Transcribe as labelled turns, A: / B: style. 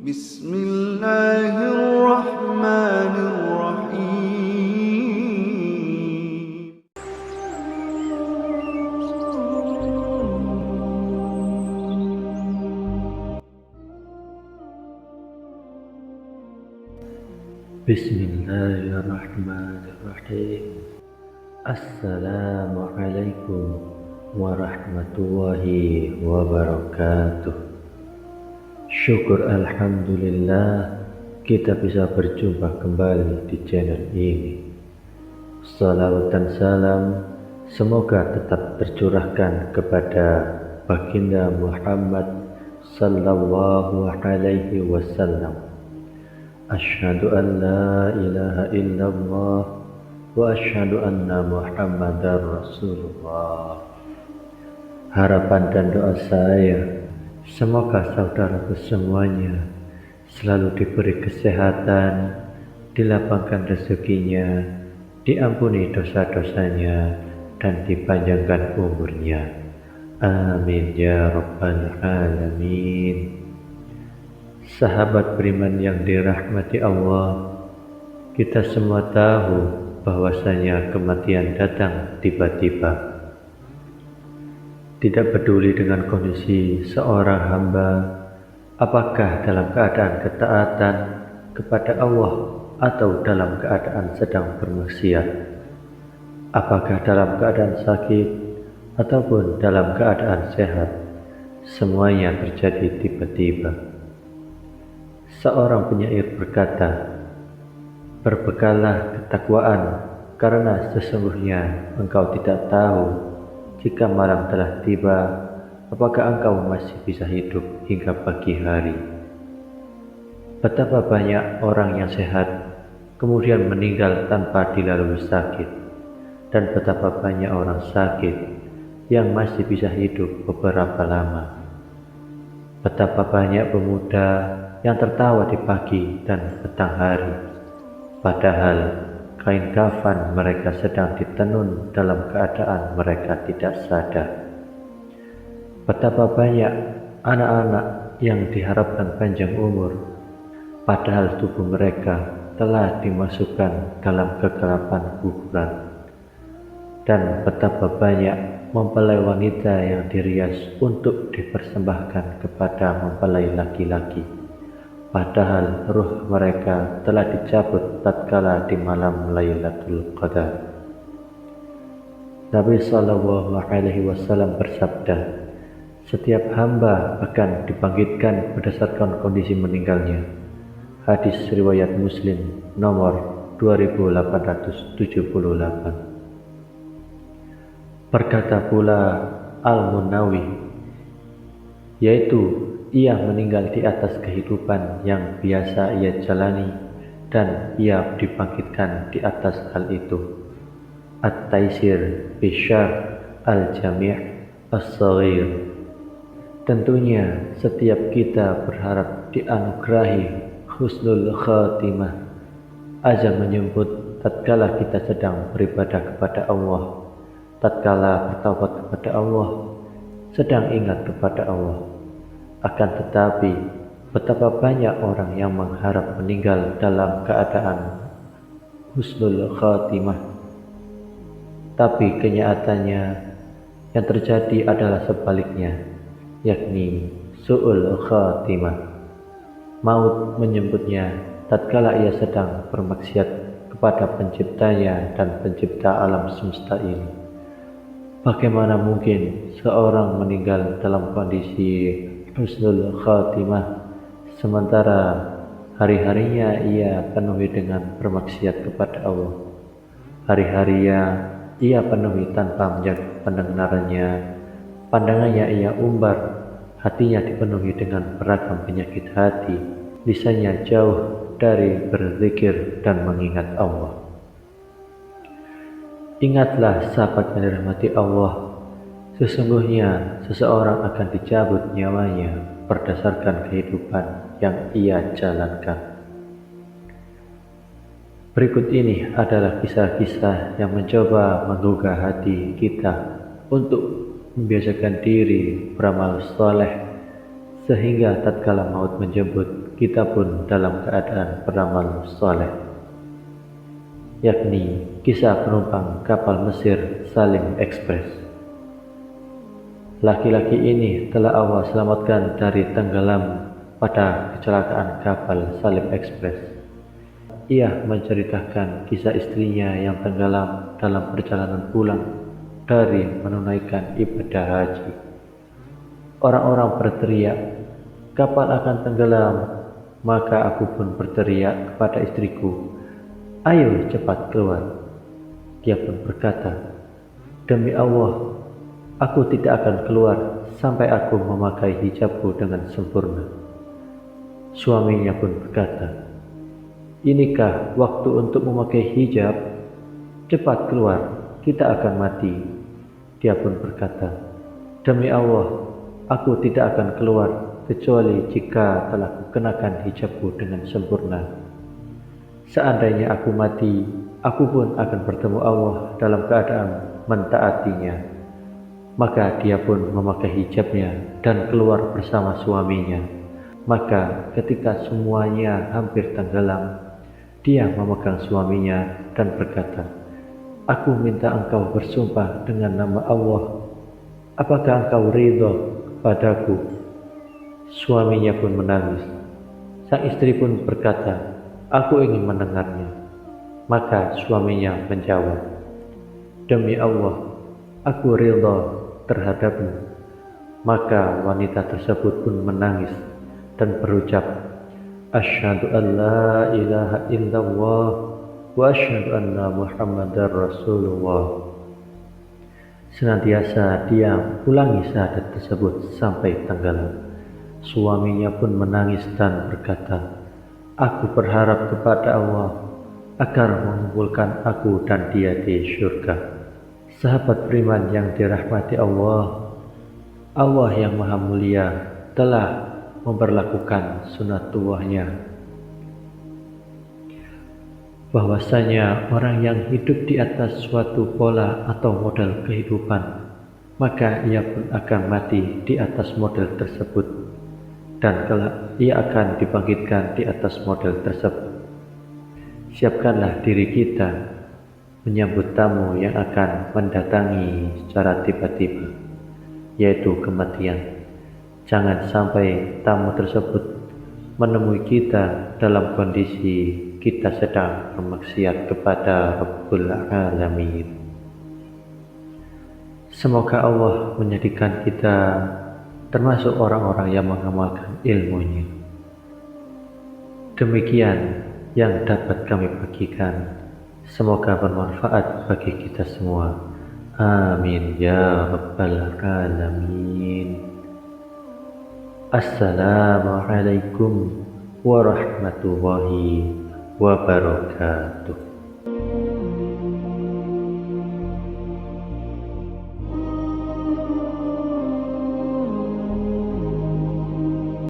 A: بسم الله الرحمن الرحيم
B: Bismillahirrahmanirrahim. Assalamualaikum warahmatullahi wabarakatuh. Syukur alhamdulillah kita bisa berjumpa kembali di channel ini. Salawat dan salam semoga tetap tercurahkan kepada baginda Muhammad sallallahu alaihi wasallam. Asyhadu an la ilaha illallah wa asyhadu anna Muhammadar Rasulullah. Harapan dan doa saya, semoga saudaraku semuanya selalu diberi kesehatan, dilapangkan rezekinya, diampuni dosa-dosanya, dan dipanjangkan umurnya. Amin ya rabbal alamin. Sahabat beriman yang dirahmati Allah, kita semua tahu bahwasanya kematian datang tiba-tiba. Tidak peduli dengan kondisi seorang hamba, apakah dalam keadaan ketaatan kepada Allah atau dalam keadaan sedang bermaksiat, apakah dalam keadaan sakit ataupun dalam keadaan sehat, semuanya terjadi tiba-tiba. Seorang penyair berkata, "Berbekalah ketakwaan, karena sesungguhnya engkau tidak tahu jika malam telah tiba, apakah engkau masih bisa hidup hingga pagi hari." Betapa banyak orang yang sehat kemudian meninggal tanpa dilalui sakit, dan betapa banyak orang sakit yang masih bisa hidup beberapa lama. Betapa banyak pemuda yang tertawa di pagi dan petang hari, padahal kain kafan mereka sedang ditenun dalam keadaan mereka tidak sadar. Betapa banyak anak-anak yang diharapkan panjang umur, padahal tubuh mereka telah dimasukkan dalam kegelapan kuburan. Dan betapa banyak mempelai wanita yang dirias untuk dipersembahkan kepada mempelai laki-laki, padahal ruh mereka telah dicabut tatkala di malam Lailatul Qadar. Nabi sallallahu alaihi wasallam bersabda, "Setiap hamba akan dibangkitkan berdasarkan kondisi meninggalnya." Hadis riwayat Muslim nomor 2878. Berkata pula Al-Munawi, yaitu ia meninggal di atas kehidupan yang biasa ia jalani, dan ia dibangkitkan di atas hal itu. At-Taisir Bisyar Al-Jami' As-Saghir. Tentunya setiap kita berharap dianugerahi husnul khatimah. Azan menyebut tatkala kita sedang beribadah kepada Allah, tatkala bertaubat kepada Allah, sedang ingat kepada Allah. Akan tetapi, betapa banyak orang yang mengharap meninggal dalam keadaan husnul khatimah. Tapi kenyataannya yang terjadi adalah sebaliknya, yakni su'ul khatimah. Maut menyebutnya tatkala ia sedang bermaksiat kepada penciptanya dan pencipta alam semesta ini. Bagaimana mungkin seorang meninggal dalam kondisi husnul khatimah, sementara hari-harinya ia penuhi dengan bermaksiat kepada Allah. Hari-harinya ia penuhi tanpa menjaga pendengarannya, pandangannya ia umbar, hatinya dipenuhi dengan beragam penyakit hati, lisannya jauh dari berzikir dan mengingat Allah. Ingatlah sahabat yang dirahmati Allah, sesungguhnya seseorang akan dicabut nyawanya berdasarkan kehidupan yang ia jalankan. Berikut ini adalah kisah-kisah yang mencoba menggugah hati kita untuk membiasakan diri beramal saleh, sehingga tatkala maut menjemput kita pun dalam keadaan beramal soleh, yakni kisah penumpang kapal Mesir Salim Express. Laki-laki ini telah Allah selamatkan dari tenggelam pada kecelakaan kapal Salim Express. Ia menceritakan kisah istrinya yang tenggelam dalam perjalanan pulang dari menunaikan ibadah haji. Orang-orang berteriak, "Kapal akan tenggelam." Maka aku pun berteriak kepada istriku, "Ayo cepat keluar." Dia pun berkata, "Demi Allah, aku tidak akan keluar sampai aku memakai hijabku dengan sempurna." Suaminya pun berkata, "Inikah waktu untuk memakai hijab? Cepat keluar, kita akan mati." Dia pun berkata, "Demi Allah, aku tidak akan keluar kecuali jika telah kukenakan hijabku dengan sempurna. Seandainya aku mati, aku pun akan bertemu Allah dalam keadaan mentaatinya." Maka dia pun memakai hijabnya dan keluar bersama suaminya. Maka ketika semuanya hampir tenggelam, dia memegang suaminya dan berkata, "Aku minta engkau bersumpah dengan nama Allah. Apakah engkau ridho padaku?" Suaminya pun menangis. Sang istri pun berkata, "Aku ingin mendengarnya." Maka suaminya menjawab, "Demi Allah, aku ridho terhadapmu." Maka wanita tersebut pun menangis dan berucap, "Asyhadu an la ilaha illallah wa asyhadu anna Muhammadar Rasulullah." Senantiasa dia ulangi syahadat tersebut sampai tenggelam. Suaminya pun menangis dan berkata, "Aku berharap kepada Allah agar mengumpulkan aku dan dia di surga." Sahabat beriman yang dirahmati Allah, Allah yang Maha Mulia telah memperlakukan sunatullahnya, bahwasanya orang yang hidup di atas suatu pola atau model kehidupan, maka ia pun akan mati di atas model tersebut, dan kelak ia akan dibangkitkan di atas model tersebut. Siapkanlah diri kita menyambut tamu yang akan mendatangi secara tiba-tiba, yaitu kematian. Jangan sampai tamu tersebut menemui kita dalam kondisi kita sedang bermaksiat kepada Rabbul Alamin. Semoga Allah menjadikan kita termasuk orang-orang yang mengamalkan ilmunya. Demikian yang dapat kami bagikan. Semoga bermanfaat bagi kita semua. Amin ya Rabbal Alamin. Assalamualaikum warahmatullahi wabarakatuh.